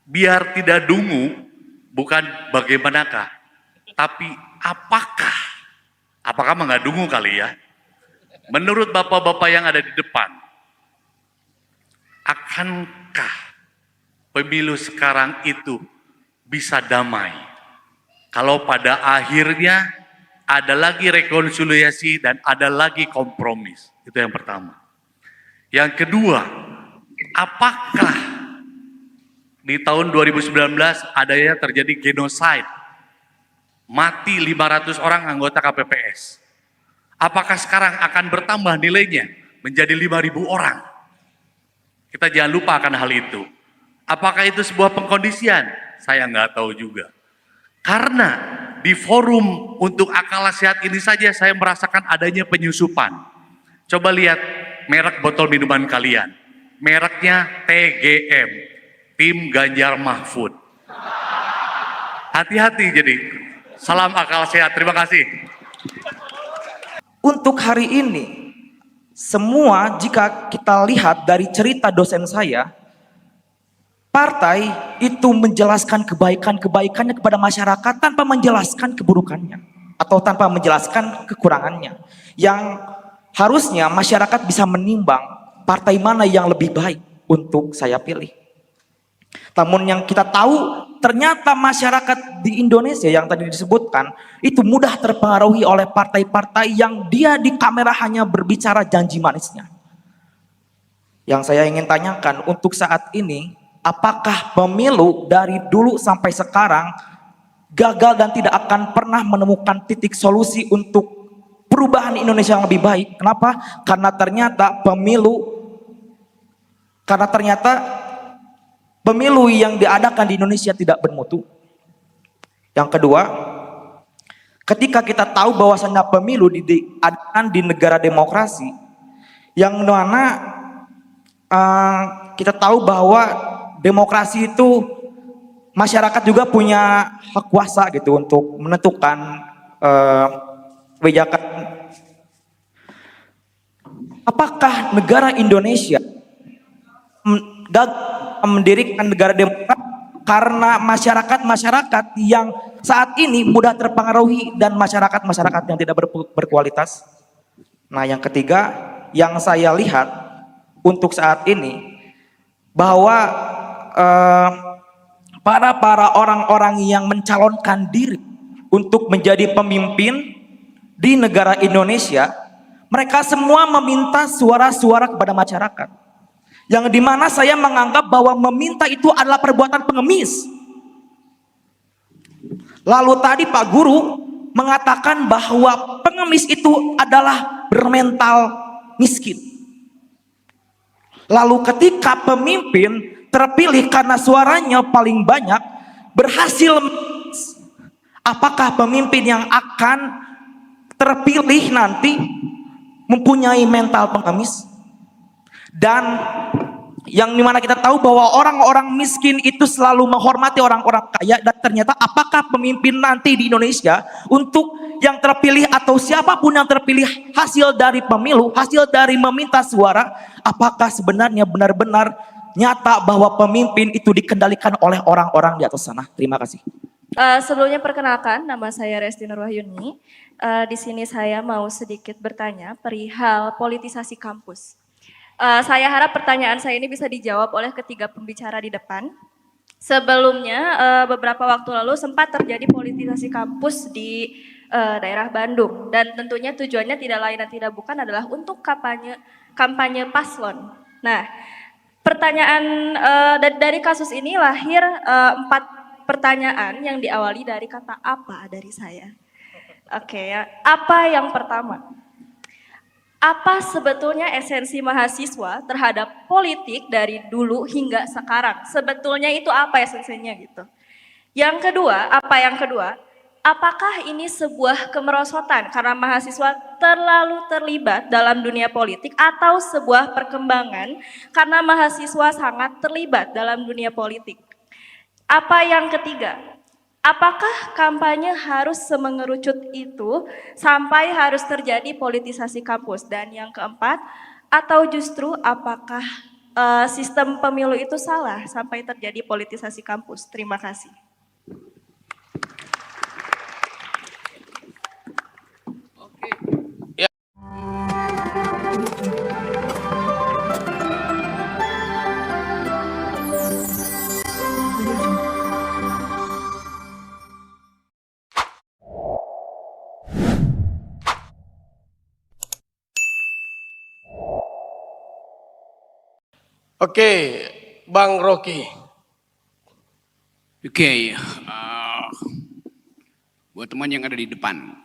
Biar tidak dungu, bukan bagaimanakah, tapi apakah? Apakah nggak dungu kali ya? Menurut bapak-bapak yang ada di depan, akankah pemilu sekarang itu bisa damai? Kalau pada akhirnya ada lagi rekonsiliasi dan ada lagi kompromis. Itu yang pertama. Yang kedua, apakah di tahun 2019 adanya terjadi genosida, mati 500 orang anggota KPPS. Apakah sekarang akan bertambah nilainya menjadi 5.000 orang? Kita jangan lupa akan hal itu. Apakah itu sebuah pengkondisian? Saya nggak tahu juga. Karena di forum untuk akal sehat ini saja saya merasakan adanya penyusupan. Coba lihat merek botol minuman kalian. Mereknya TGM, Tim Ganjar Mahfud. Hati-hati jadi. Salam akal sehat, terima kasih. Untuk hari ini, semua jika kita lihat dari cerita dosen saya, partai itu menjelaskan kebaikan-kebaikannya kepada masyarakat tanpa menjelaskan keburukannya atau tanpa menjelaskan kekurangannya. Yang harusnya masyarakat bisa menimbang partai mana yang lebih baik untuk saya pilih. Namun yang kita tahu, ternyata masyarakat di Indonesia yang tadi disebutkan itu mudah terpengaruhi oleh partai-partai yang dia di kamera hanya berbicara janji manisnya. Yang saya ingin tanyakan untuk saat ini, apakah pemilu dari dulu sampai sekarang gagal dan tidak akan pernah menemukan titik solusi untuk perubahan Indonesia yang lebih baik? Kenapa? Karena ternyata pemilu yang diadakan di Indonesia tidak bermutu. Yang kedua, ketika kita tahu bahwasannya pemilu diadakan di negara demokrasi, yang mana kita tahu bahwa demokrasi itu masyarakat juga punya hak kuasa gitu untuk menentukan kebijakan. Apakah negara Indonesia mendirikan negara demokrasi karena masyarakat yang saat ini mudah terpengaruhi dan masyarakat yang tidak berkualitas? Nah, yang ketiga yang saya lihat untuk saat ini bahwa para orang-orang yang mencalonkan diri untuk menjadi pemimpin di negara Indonesia, mereka semua meminta suara-suara kepada masyarakat. Yang dimana saya menganggap bahwa meminta itu adalah perbuatan pengemis. Lalu tadi Pak Guru mengatakan bahwa pengemis itu adalah bermental miskin. Lalu ketika pemimpin terpilih karena suaranya paling banyak berhasil, apakah pemimpin yang akan terpilih nanti mempunyai mental pengemis? Dan yang dimana kita tahu bahwa orang-orang miskin itu selalu menghormati orang-orang kaya, dan ternyata apakah pemimpin nanti di Indonesia untuk yang terpilih atau siapapun yang terpilih hasil dari pemilu, hasil dari meminta suara, apakah sebenarnya benar-benar nyata bahwa pemimpin itu dikendalikan oleh orang-orang di atas sana? Terima kasih. Sebelumnya perkenalkan, nama saya Resti Nurwahyuni. Di sini saya mau sedikit bertanya perihal politisasi kampus. Saya harap pertanyaan saya ini bisa dijawab oleh ketiga pembicara di depan. Sebelumnya beberapa waktu lalu sempat terjadi politisasi kampus di daerah Bandung, dan tentunya tujuannya tidak lain dan tidak bukan adalah untuk kampanye paslon. Nah, pertanyaan dari kasus ini lahir 4 pertanyaan yang diawali dari kata apa dari saya. Oke, ya. Apa yang pertama? Apa sebetulnya esensi mahasiswa terhadap politik dari dulu hingga sekarang? Sebetulnya itu apa esensinya gitu. Yang kedua, apakah ini sebuah kemerosotan karena mahasiswa terlalu terlibat dalam dunia politik, atau sebuah perkembangan karena mahasiswa sangat terlibat dalam dunia politik? Apa yang ketiga? Apakah kampanye harus semengerucut itu sampai harus terjadi politisasi kampus? Dan yang keempat, atau justru apakah sistem pemilu itu salah sampai terjadi politisasi kampus. Terima kasih. Oke, Bang Rocky. Oke, buat teman yang ada di depan.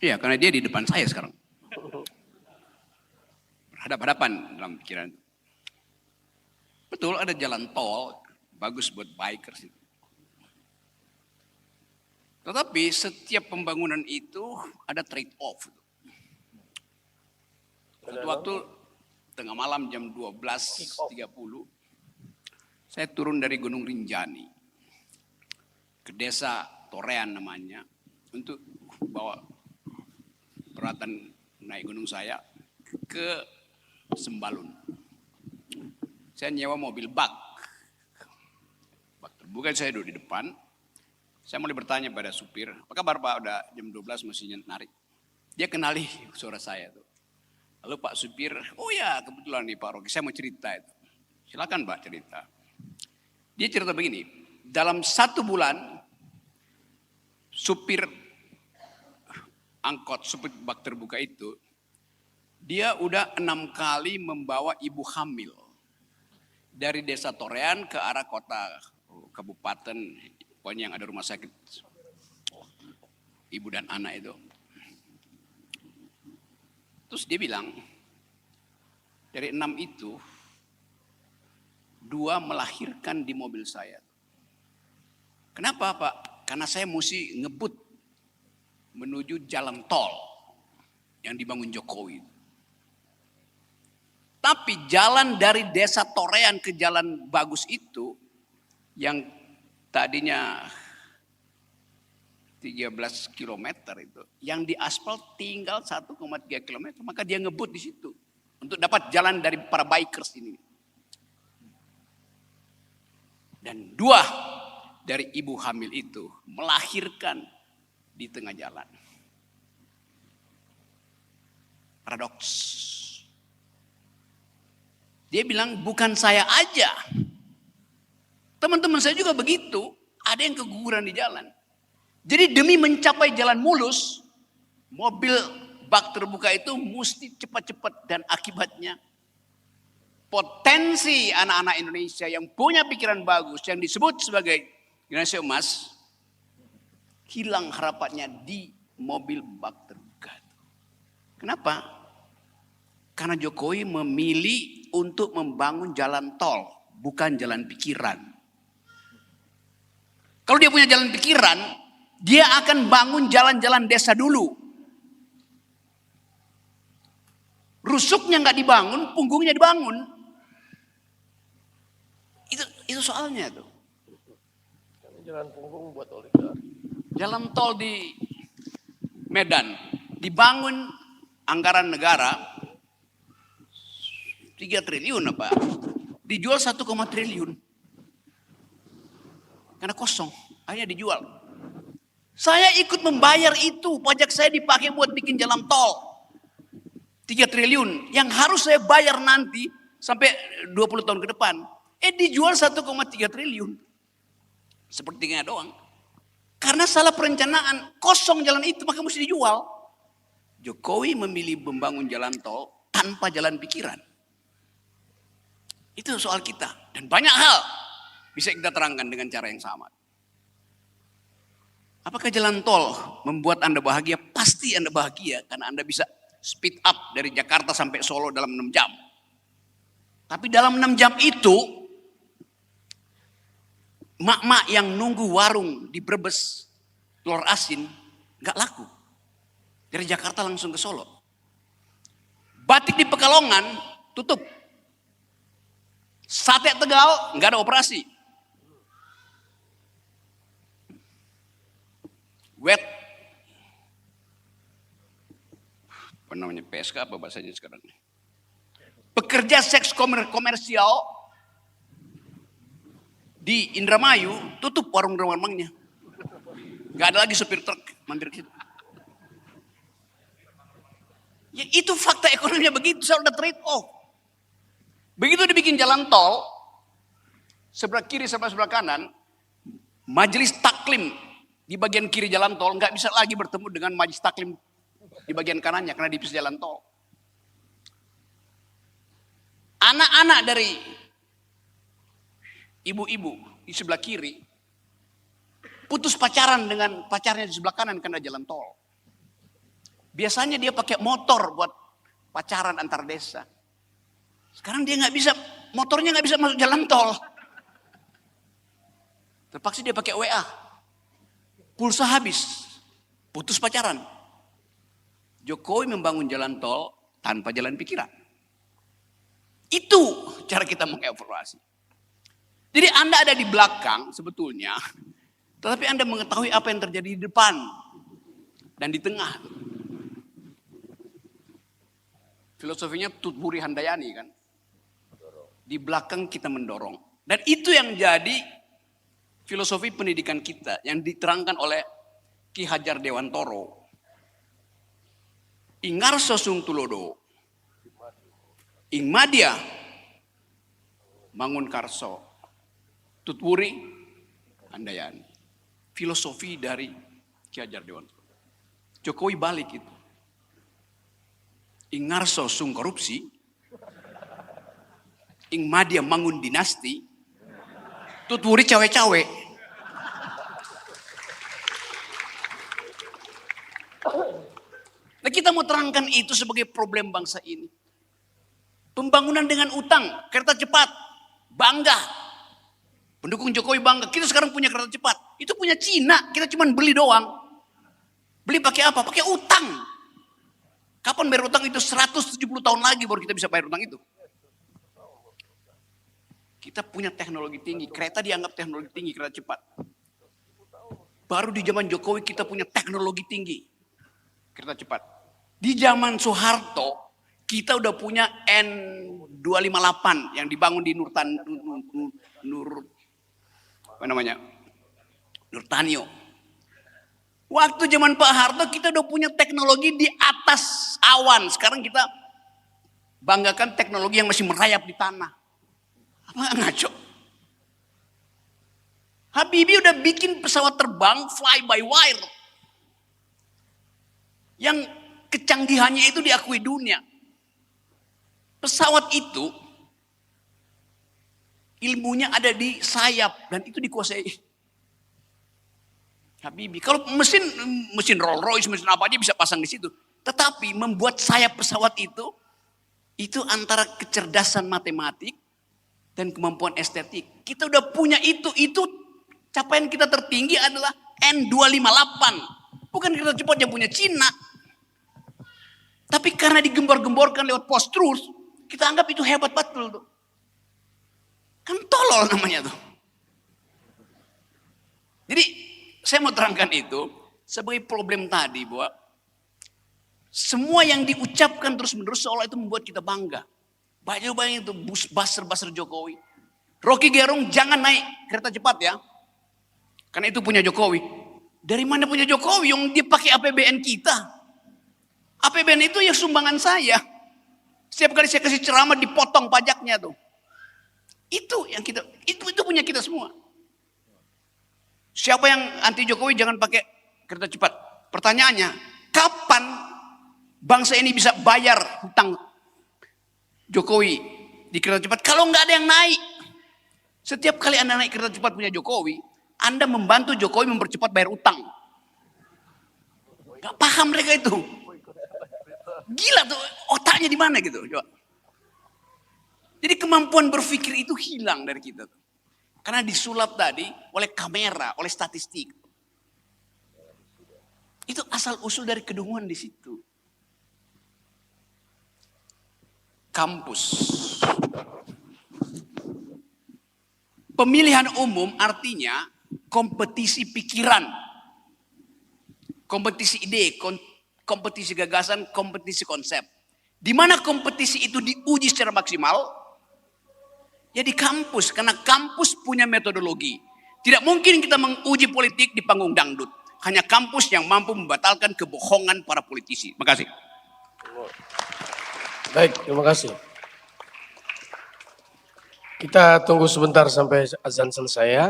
Iya, karena dia di depan saya sekarang. Berhadapan-hadapan dalam pikiran. Betul, ada jalan tol, bagus buat bikers. Tetapi setiap pembangunan itu ada trade-off. Suatu waktu tengah malam jam 12.30, saya turun dari Gunung Rinjani ke desa Torean namanya untuk bawa peralatan naik gunung saya ke Sembalun. Saya nyewa mobil bak terbuka, saya duduk di depan. Saya mulai bertanya pada supir, apa kabar Pak? Udah jam 12 mestinya narik. Dia kenali suara saya tuh. Lalu Pak supir, oh ya kebetulan nih Pak Rocky, saya mau cerita itu. Silakan Pak cerita. Dia cerita begini, dalam 1 bulan supir angkot, supir bak terbuka itu, dia udah 6 kali membawa ibu hamil dari desa Torean ke arah kota kabupaten, pokoknya yang ada rumah sakit ibu dan anak itu. Terus dia bilang, dari 6 itu, 2 melahirkan di mobil saya. Kenapa Pak? Karena saya mesti ngebut menuju jalan tol yang dibangun Jokowi. Tapi jalan dari desa Torean ke jalan bagus itu, yang tadinya 13 km itu, yang diaspal tinggal 1,3 km, maka dia ngebut di situ untuk dapat jalan dari para bikers ini. Dan 2 dari ibu hamil itu melahirkan di tengah jalan. Paradoks. Dia bilang bukan saya aja, teman-teman saya juga begitu, ada yang keguguran di jalan. Jadi demi mencapai jalan mulus, mobil bak terbuka itu mesti cepat-cepat, dan akibatnya potensi anak-anak Indonesia yang punya pikiran bagus, yang disebut sebagai generasi emas, hilang harapannya di mobil bak terbuka. Kenapa? Karena Jokowi memilih untuk membangun jalan tol, bukan jalan pikiran. Kalau dia punya jalan pikiran, dia akan bangun jalan-jalan desa dulu. Rusuknya nggak dibangun, punggungnya dibangun. Itu soalnya tuh. Jalan punggung buat oligarki. Jalan tol di Medan dibangun anggaran negara 3 triliun apa? Dijual 1, triliun. Karena kosong, akhirnya dijual. Saya ikut membayar itu, pajak saya dipakai buat bikin jalan tol 3 triliun yang harus saya bayar nanti sampai 20 tahun ke depan. Dijual 1,3 triliun. Sepertinya doang. Karena salah perencanaan, kosong jalan itu, maka mesti dijual. Jokowi memilih membangun jalan tol tanpa jalan pikiran. Itu soal kita. Dan banyak hal bisa kita terangkan dengan cara yang sama. Apakah jalan tol membuat Anda bahagia? Pasti Anda bahagia karena Anda bisa speed up dari Jakarta sampai Solo dalam 6 jam. Tapi dalam 6 jam itu, mak-mak yang nunggu warung di Brebes, telur asin, gak laku. Dari Jakarta langsung ke Solo. Batik di Pekalongan, tutup. Sate Tegal, gak ada operasi. Wet, apa namanya, PSK apa bahasanya sekarang? pekerja seks komersial di Indramayu tutup warung-warungnya. Gak ada lagi supir truk mampir ke situ. Ya itu fakta ekonominya begitu, saya udah trade off. Begitu dibikin jalan tol, sebelah kiri sebelah kanan, majelis taklim di bagian kiri jalan tol nggak bisa lagi bertemu dengan majelis taklim di bagian kanannya karena dipisah jalan tol. Anak-anak dari ibu-ibu di sebelah kiri putus pacaran dengan pacarnya di sebelah kanan karena jalan tol. Biasanya dia pakai motor buat pacaran antar desa. Sekarang dia nggak bisa, motornya nggak bisa masuk jalan tol. Terpaksa dia pakai WA. Pulsa habis, putus pacaran. Jokowi membangun jalan tol tanpa jalan pikiran. Itu cara kita mengevaluasi. Jadi Anda ada di belakang sebetulnya, tetapi Anda mengetahui apa yang terjadi di depan dan di tengah. Filosofinya Tutburi Handayani kan. Di belakang kita mendorong. Dan itu yang jadi filosofi pendidikan kita yang diterangkan oleh Ki Hajar Dewantoro. Ingarso sung tulodo. Ing madya mangun karso. Tutburi Handayani. Filosofi dari Ki Hajar Dewantoro. Jokowi balik itu. Ingarso sung korupsi, ing madya mangun dinasti, tutwuri cawe-cawe. Nah kita mau terangkan itu sebagai problem bangsa ini. Pembangunan dengan utang, kereta cepat, bangga. Pendukung Jokowi bangga, kita sekarang punya kereta cepat. Itu punya Cina, kita cuma beli doang. Beli pakai apa? Pakai utang. Kapan bayar utang itu? 170 tahun lagi baru kita bisa bayar utang itu. Kita punya teknologi tinggi, kereta dianggap teknologi tinggi, kereta cepat. Baru di zaman Jokowi kita punya teknologi tinggi, kereta cepat. Di zaman Soeharto kita udah punya N258 yang dibangun di Nurtanio. Waktu zaman Pak Harto kita udah punya teknologi di atas awan. Sekarang kita banggakan teknologi yang masih merayap di tanah. Apa ngaco? Habibie udah bikin pesawat terbang fly by wire. Yang kecanggihannya itu diakui dunia. Pesawat itu ilmunya ada di sayap dan itu dikuasai Habibie. Kalau mesin Rolls Royce, mesin apa aja bisa pasang di situ. Tetapi membuat sayap pesawat itu antara kecerdasan matematik dan kemampuan estetik. Kita udah punya itu capaian kita tertinggi adalah N258. Bukan kereta cepat yang punya Cina. Tapi karena digembar-gemborkan lewat post-truth, kita anggap itu hebat betul tuh. Kan tolol namanya tuh. Jadi saya mau terangkan itu sebagai problem tadi bahwa semua yang diucapkan terus-menerus seolah itu membuat kita bangga. Banyak itu buzzer Jokowi. Rocky Gerung jangan naik kereta cepat ya. Karena itu punya Jokowi. Dari mana punya Jokowi yang dia pakai APBN kita? APBN itu ya sumbangan saya. Setiap kali saya kasih ceramah dipotong pajaknya tuh. Itu yang kita itu punya kita semua. Siapa yang anti Jokowi jangan pakai kereta cepat. Pertanyaannya, kapan bangsa ini bisa bayar hutang Jokowi di kereta cepat? Kalau nggak ada yang naik. Setiap kali Anda naik kereta cepat punya Jokowi, Anda membantu Jokowi mempercepat bayar utang. Gak paham mereka itu. Gila tuh, otaknya di mana gitu. Coba. Jadi kemampuan berpikir itu hilang dari kita tuh. Karena disulap tadi oleh kamera, oleh statistik. Itu asal usul dari kedunguan di situ. Kampus. Pemilihan umum artinya kompetisi pikiran. Kompetisi ide, kompetisi gagasan, kompetisi konsep. Di mana kompetisi itu diuji secara maksimal? Ya di kampus, karena kampus punya metodologi. Tidak mungkin kita menguji politik di panggung dangdut. Hanya kampus yang mampu membatalkan kebohongan para politisi. Makasih. Baik, terima kasih. Kita tunggu sebentar sampai azan selesai ya.